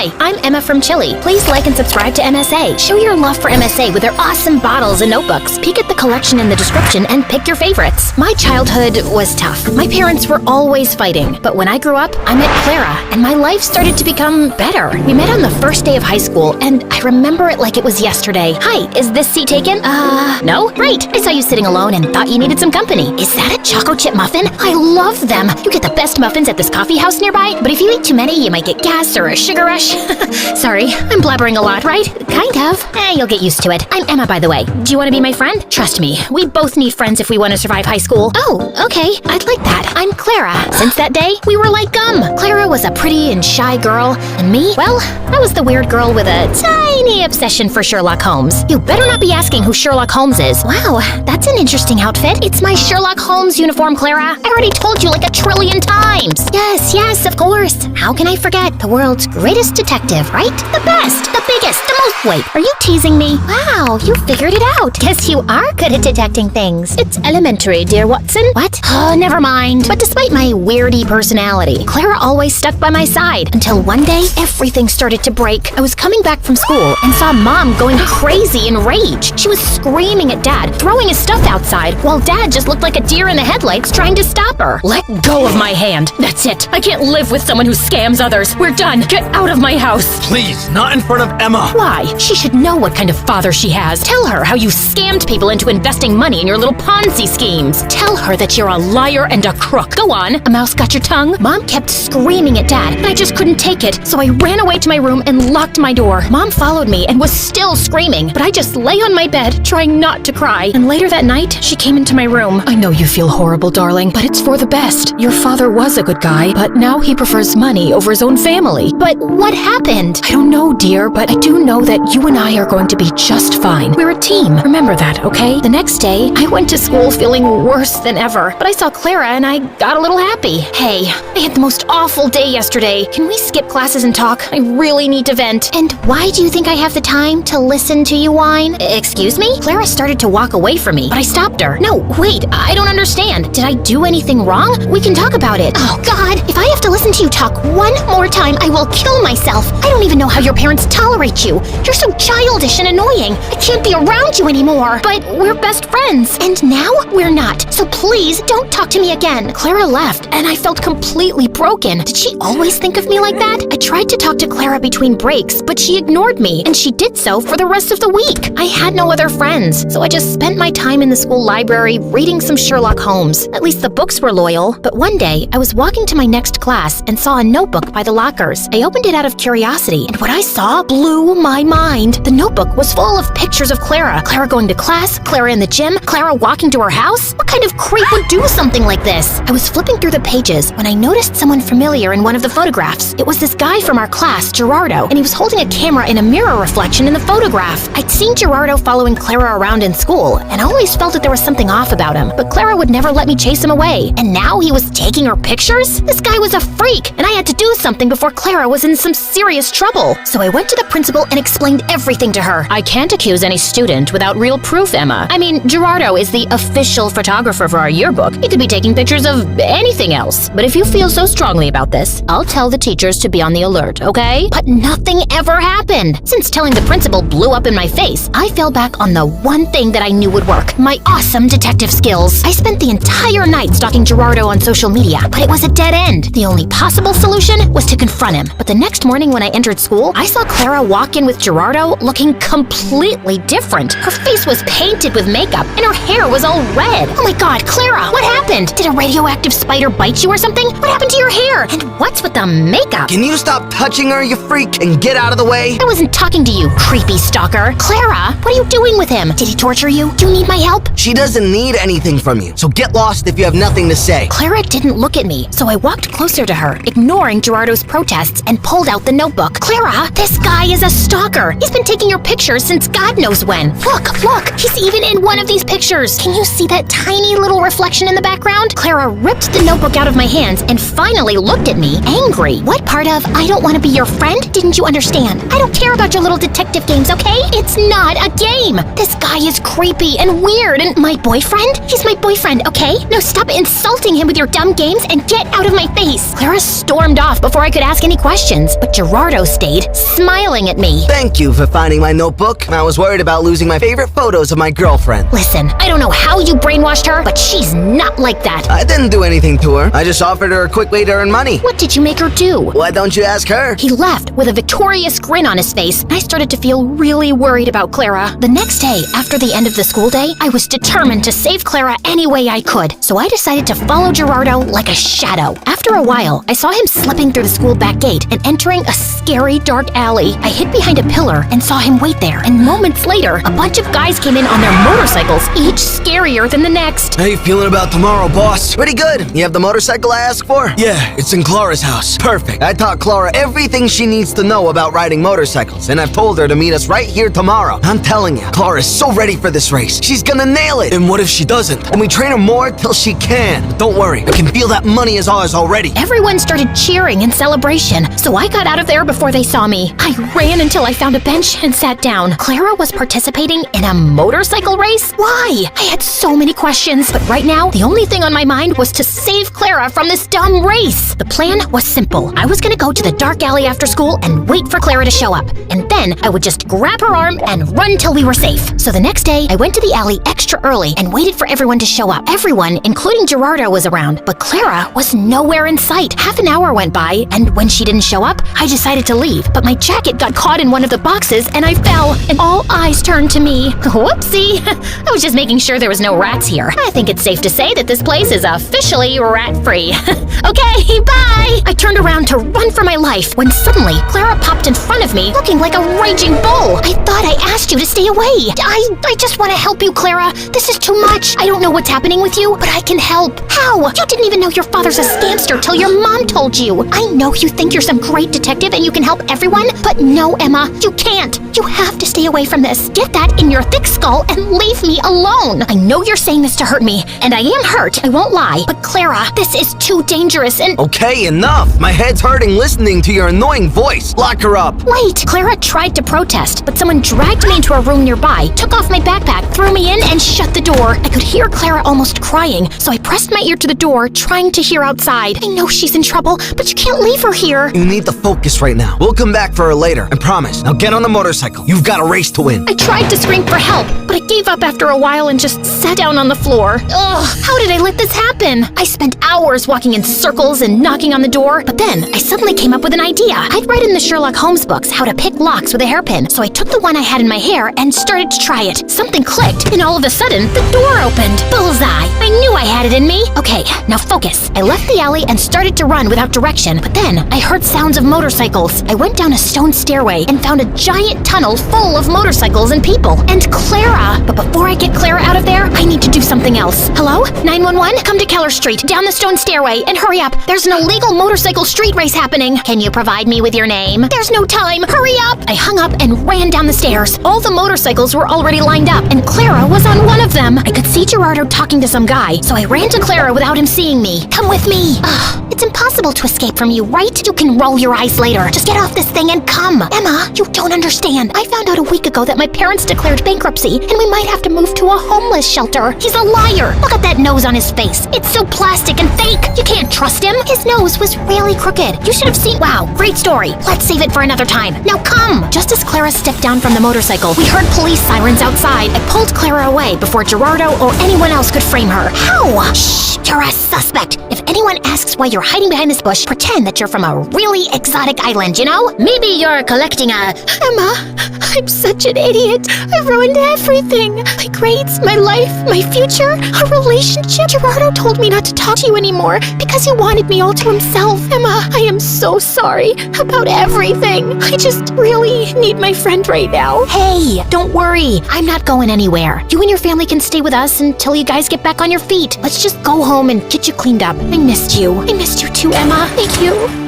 Hi, I'm Emma from Chile. Please like and subscribe to MSA. Show your love for MSA with their awesome bottles and notebooks. Peek at the collection in the description and pick your favorites. My childhood was tough. My parents were always fighting. But when I grew up, I met Clara, and my life started to become better. We met on the first day of high school, and I remember it like it was yesterday. Hi, is this seat taken? No? Great. I saw you sitting alone and thought you needed some company. Is that a choco chip muffin? I love them. You get the best muffins at this coffee house nearby, but if you eat too many, you might get gas or a sugar rush. Sorry, I'm blabbering a lot, right? Kind of. You'll get used to it. I'm Emma, by the way. Do you want to be my friend? Trust me, we both need friends if we want to survive high school. Oh, okay. I'd like that. I'm Clara. Since that day, we were like gum. Clara was a pretty and shy girl, and me, well, I was the weird girl with a tiny obsession for Sherlock Holmes. You better not be asking who Sherlock Holmes is. Wow, that's an interesting outfit. It's my Sherlock Holmes uniform, Clara. I already told you like a trillion times. Yes, of course. How can I forget? The world's greatest detective, right? The best, the biggest, the most... Wait, are you teasing me? Wow, you figured it out. Guess you are good at detecting things. It's elementary, dear Watson. What? Oh, never mind. But despite my weirdy personality, Clara always stuck by my side until one day, everything started to break. I was coming back from school and saw Mom going crazy in rage. She was screaming at Dad, throwing his stuff outside, while Dad just looked like a deer in the headlights trying to stop her. Let go of my hand. That's it. I can't live with someone who scams others. We're done. Get out of my house. Please, not in front of Emma. Why? She should know what kind of father she has. Tell her how you scammed people into investing money in your little Ponzi schemes. Tell her that you're a liar and a crook. Go on. A mouse got your tongue? Mom kept screaming at Dad, and I just couldn't take it, so I ran away to my room and locked my door. Mom followed me and was still screaming, but I just lay on my bed, trying not to cry. And later that night, she came into my room. I know you feel horrible, darling, but it's for the best. Your father was a good guy, but now he prefers money over his own family. But what happened? I don't know, dear, but I do know that you and I are going to be just fine. We're a team. Remember that, okay? The next day, I went to school feeling worse than ever, but I saw Clara and I got a little happy. Hey, I had the most awful day yesterday. Can we skip classes and talk? I really need to vent. And why do you think I have the time to listen to you whine? Excuse me? Clara started to walk away from me, but I stopped her. No, wait, I don't understand. Did I do anything wrong? We can talk about it. Oh, God, if I have to listen to you talk one more time, I will kill myself. I don't even know how your parents tolerate you. You're so childish and annoying. I can't be around you anymore. But we're best friends. And now we're not. So please don't talk to me again. Clara left, and I felt completely broken. Did she always think of me like that? I tried to talk to Clara between breaks, but she ignored me, and she did so for the rest of the week. I had no other friends, so I just spent my time in the school library reading some Sherlock Holmes. At least the books were loyal. But one day, I was walking to my next class and saw a notebook by the lockers. I opened it out of curiosity, and what I saw blew my mind. The notebook was full of pictures of Clara. Clara going to class, Clara in the gym, Clara walking to her house. What kind of creep would do something like this? I was flipping through the pages when I noticed someone familiar in one of the photographs. It was this guy from our class, Gerardo, and he was holding a camera in a mirror reflection in the photograph. I'd seen Gerardo following Clara around in school, and I always felt that there was something off about him, but Clara would never let me chase him away. And now he was taking her pictures? This guy was a freak, and I had to do something before Clara was in some serious trouble. So I went to the principal and explained everything to her. I can't accuse any student without real proof, Emma. I mean, Gerardo is the official photographer for our yearbook. He could be taking pictures of anything else. But if you feel so strongly about this, I'll tell the teachers to be on the alert, okay? But nothing ever happened. Since telling the principal blew up in my face, I fell back on the one thing that I knew would work: my awesome detective skills. I spent the entire night stalking Gerardo on social media, but it was a dead end. The only possible solution was to confront him. But the next morning when I entered school, I saw Clara walk in with Gerardo looking completely different. Her face was painted with makeup, and her hair was all red. Oh my God, Clara, what happened? Did a radioactive spider bite you or something? What happened to your hair? And what's with the makeup? Can you stop touching her, you freak, and get out of the way? I wasn't talking to you, creepy stalker. Clara, what are you doing with him? Did he torture you? Do you need my help? She doesn't need anything from you, so get lost if you have nothing to say. Clara didn't look at me, so I walked closer to her, ignoring Gerardo's protests, and pulled out the notebook. Clara, this guy is a stalker. He's been taking your pictures since God knows when. Look, he's even in one of these pictures. Can you see that tiny little reflection in the background? Clara ripped the notebook out of my hands and finally looked at me, angry. What part of I don't want to be your friend didn't you understand? I don't care about your little detective games, okay? It's not a game. This guy is creepy and weird, and my boyfriend? He's my boyfriend, okay? Now stop insulting him with your dumb games and get out of my face. Clara stormed off before I could ask any questions, but Gerardo stayed, smiling at me. Thank you for finding my notebook. I was worried about losing my favorite photos of my girlfriend. Listen, I don't know how you brainwashed her, but she's not like that. I didn't do anything to her. I just offered her a quick way to earn money. What did you make her do? Why don't you ask her? He left with a victorious grin on his face. I started to feel really worried about Clara. The next day, after the end of the school day, I was determined to save Clara any way I could. So I decided to follow Gerardo like a shadow. After a while, I saw him slipping through the school back gate and entering a scary dark alley. I hid behind a pillar and saw him wait there. And moments later, a bunch of guys came in on their motorcycles, each scarier than the next. How you feeling about tomorrow, boss? Pretty good. You have the motorcycle I asked for? Yeah, it's in Clara's house. Perfect. I taught Clara everything she needs to know about riding motorcycles, and I've told her to meet us right here tomorrow. I'm telling you, Clara is so ready for this race. She's gonna nail it. And what if she doesn't? Then we train her more till she can. But don't worry, I can feel that money is ours already. Everyone started cheering in celebration, so I got out of there before they saw me. I ran until I found a bench and sat down. Clara was participating in a motorcycle race? Why? I had so many questions, but right now, the only thing on my mind was to save Clara from this dumb race. The plan was simple. I was gonna go to the dark alley after school and wait for Clara to show up, and then I would just grab her arm and run till we were safe. So the next day, I went to the alley extra early and waited for everyone to show up. Everyone, including Gerardo, was around, but Clara was nowhere in sight. Half an hour went by, and when she didn't show up, I decided to leave. But my jacket got caught in one of the boxes, and I fell, and all eyes turned to me. Whoopsie! I was just making sure there was no rats here. I think it's safe to say that this place is officially rat-free. Okay, bye! I turned around to run for my life when suddenly Clara popped in front of me, looking like a raging bull. I thought I asked you to stay away. I just want to help you, Clara. This is too much. I don't know what's happening with you, but I can help. How? You didn't even know your father's a scamster till your mom told you. I know you think you're some great detective and you can help everyone, but no, Emma, you can't. You have to stay away from this. Get that in your thick skull and leave me alone. I know you're saying this to hurt me, and I am hurt, I won't lie. But Clara, this is too dangerous and— Okay, enough. My head's hurting listening to your annoying voice. Lock her up. Wait! Clara tried to protest, but someone dragged me into a room nearby, took off my backpack, threw me in, and shut the door. I could hear Clara almost crying, so I pressed my ear to the door, trying to hear outside. I know she's in trouble, but you can't leave her here. You need to focus right now. We'll come back for her later, I promise. Now get on the motorcycle. You've got a race to win. I tried to scream for help, but I gave up after a while and just sat down on the floor. Ugh, how did I let this happen? I spent hours walking in circles and knocking on the door, but then I suddenly came up with an idea. I'd read in the Sherlock Holmes books how to pick locks with a hairpin, so I took the one I had in my hair and started to try it. Something clicked, and all of a sudden, the door opened. Bullseye! I knew I had it in me. Okay, now focus. I left the alley and started to run without direction, but then I heard sounds of motorcycles. I went down a stone stairway and found a giant tunnel full of motorcycles and people. And Clara! But before I get Clara out of there, I need to do something else. Hello? 911? Come to Keller Street, down the stone stairway, and hurry up. There's an illegal motorcycle street race happening. Can you provide me with your name? There's no time. Hurry up! I hung up and ran down the stairs. All the motorcycles were already lined up, and Clara was on one of them. I could see Gerardo talking to some guy, so I ran to Clara without him seeing me. Come with me. It's impossible to escape from you, right? You can roll your eyes later. Just get off this thing and come. Emma, you don't understand. I found out a week ago that my parents declared bankruptcy, and we might have to move to a homeless shelter. He's a liar. Look at that nose on his face. It's so plastic and fake. You can't trust him. His nose was really crooked. You should have seen— Wow, great story. Let's save it for another time. Now come! Just as Clara stepped down from the motorcycle, we heard police sirens outside. I pulled Clara away before Gerardo or anyone else could frame her. How? Shh! You're a suspect. If anyone asks why you're hiding behind this bush, pretend that you're from a really exotic island, you know? Maybe you're collecting a— Emma, I'm such an idiot. I ruined everything. My grades, my life, my future, our relationship. Gerardo told me not to talk to you anymore because he wanted me all to himself. Emma, I am so sorry about everything. I just really need my friend right now. Hey, don't worry. I'm not going anywhere. You and your family can stay with us until you guys get back on your feet. Let's just go home and get you cleaned up. I missed you. I missed you too, Emma. Thank you.